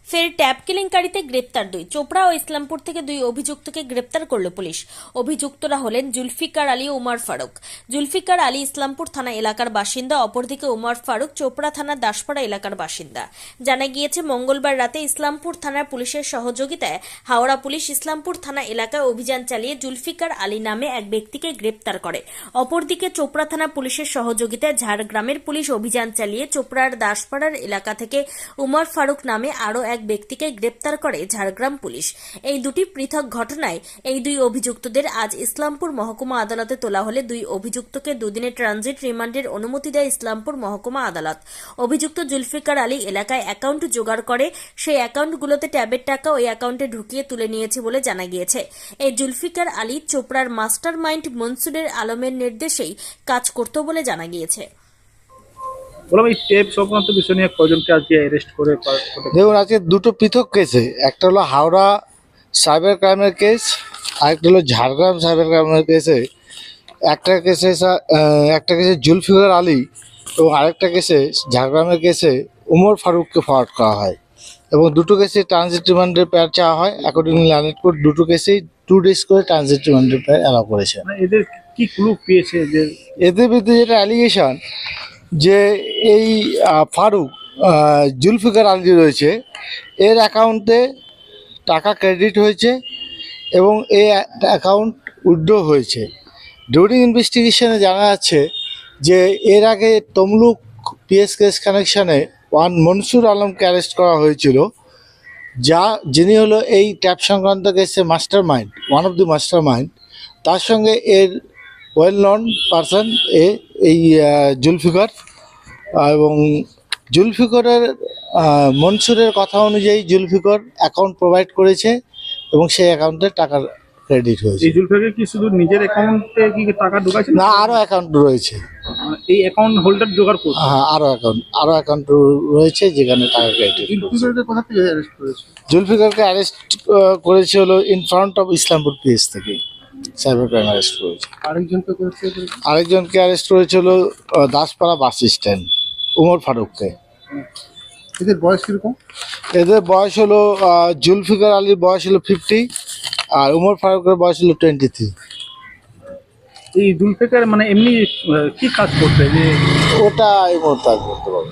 ফের ট্যাব কেলেঙ্কারিতে গ্রেপ্তার দুই। চোপড়া ও ইসলামপুর থেকে দুই অভিযুক্তকে গ্রেপ্তার করল পুলিশ। অভিযুক্তরা হলেন জুলফিকার আলী ও উমর ফারুক। জুলফিকার আলী ইসলামপুর থানা এলাকার বাসিন্দা, অপরদিকে উমর ফারুক চোপড়া থানার দাসপাড়া এলাকার বাসিন্দা। জানা গিয়েছে, মঙ্গলবার রাতে ইসলামপুর থানার পুলিশের সহযোগিতায় হাওড়া পুলিশ ইসলামপুর থানা এলাকায় অভিযান চালিয়ে জুলফিকার আলী নামে এক ব্যক্তিকে গ্রেপ্তার করে। অপরদিকে চোপড়া থানা পুলিশের সহযোগিতায় ঝাড়গ্রামের পুলিশ অভিযান চালিয়ে চোপড়ার দাসপাড়ার এলাকা থেকে উমর ফারুক নামে আরও এক ব্যক্তিকে গ্রেপ্তার করে ঝাড়গ্রাম পুলিশ। এই দুটি পৃথক ঘটনায় এই দুই অভিযুক্তদের আজ ইসলামপুর মহকুমা আদালতে তোলা হলে দুই অভিযুক্তকে দুদিনের ট্রানজিট রিমান্ডের অনুমতি দেয় ইসলামপুর মহকুমা আদালত। অভিযুক্ত জুলফিকার আলী এলাকায় অ্যাকাউন্ট জোগাড় করে সেই অ্যাকাউন্টগুলোতে ট্যাবের টাকা ওই অ্যাকাউন্টে ঢুকিয়ে তুলে নিয়েছে বলে জানা গিয়েছে। এই জুলফিকার আলী চোপড়ার মাস্টার মাইন্ড মনসুরের আলমের নির্দেশেই কাজ করত বলে জানা গিয়েছে। বললাম এই টেপ সংক্রান্ত বিষয় নিয়ে কয়জনকে আজকে অ্যারেস্ট করে দেখুন, আজকে দুটো পৃথক কেসে, একটা হলো হাওড়া সাইবার ক্রাইমের কেস, আরেকটা হলো ঝাড়গ্রাম সাইবার ক্রাইমের কেসে। একটা কেসে জুলফিকার আলী এবং আরেকটা কেসে ঝাড়গ্রামের কেসে উমর ফারুককে ফরওয়ার্ড করা হয় এবং দুটো কেসে ট্রানজিট রিমান্ডের প্যাড চাওয়া হয়। অ্যাকর্ডিংলি ল্যান্ডেড কোর্ট দুটো কেসেই 2 days করে ট্রানজিট রিমান্ডের প্যাড অ্যালাউ করেছে। এদের কি ক্লু পেয়েছে যে এদের বিরুদ্ধে যেটা অ্যালিগেশন যে এই ফারুক জুলফিকার আলী রয়েছে, এর অ্যাকাউন্টে টাকা ক্রেডিট হয়েছে এবং এই অ্যাকাউন্ট উইথড্র হয়েছে। ডিউরিং ইনভেস্টিগেশনে জানা যাচ্ছে যে এর আগে তমলুক পিএস কেস কানেকশানে মনসুর আলমকে অ্যারেস্ট করা হয়েছিল, যিনি হলো এই ট্যাপ সংক্রান্ত কেসে master mind, one of the master mind. তার সঙ্গে এর ওয়েল নন পারসন এই জুলফিকার, এবং জুলফিকারের মনসুরের কথা অনুযায়ী জুলফিকার অ্যাকাউন্ট প্রোভাইড করেছে এবং সেই অ্যাকাউন্টে টাকা ক্রেডিট হয়েছে। এই জুলফিকার কি শুধু নিজের অ্যাকাউন্টে কি টাকা ঢোকাচ্ছে না, আরও অ্যাকাউন্ট রয়েছে। এই অ্যাকাউন্ট হোল্ডার জোগাড় করছে? হ্যাঁ, আরও অ্যাকাউন্ট রয়েছে যেখানে টাকা ক্রেডিট। জুলফিকারকে কোথা থেকে অ্যারেস্ট করেছে? জুলফিকারকে অ্যারেস্ট করেছে হলো in front of Islampur PS থেকে সাইবার ক্রাইম অ্যারেস্ট করেছে। আরেকজনকে অ্যারেস্ট করেছে হলো দাসপাড়া বাস স্ট্যান্ড, উমর ফারুককে। এদের বয়স কিরকম? এদের বয়স হলো জুলফিকার আলীর বয়স হলো 50 আর উমর ফারুকের বয়স হলো 23। এই জুলফিকার মানে এমনি কি কাজ করতে যে ওটা এই মুহূর্তে আর করতে পারবো।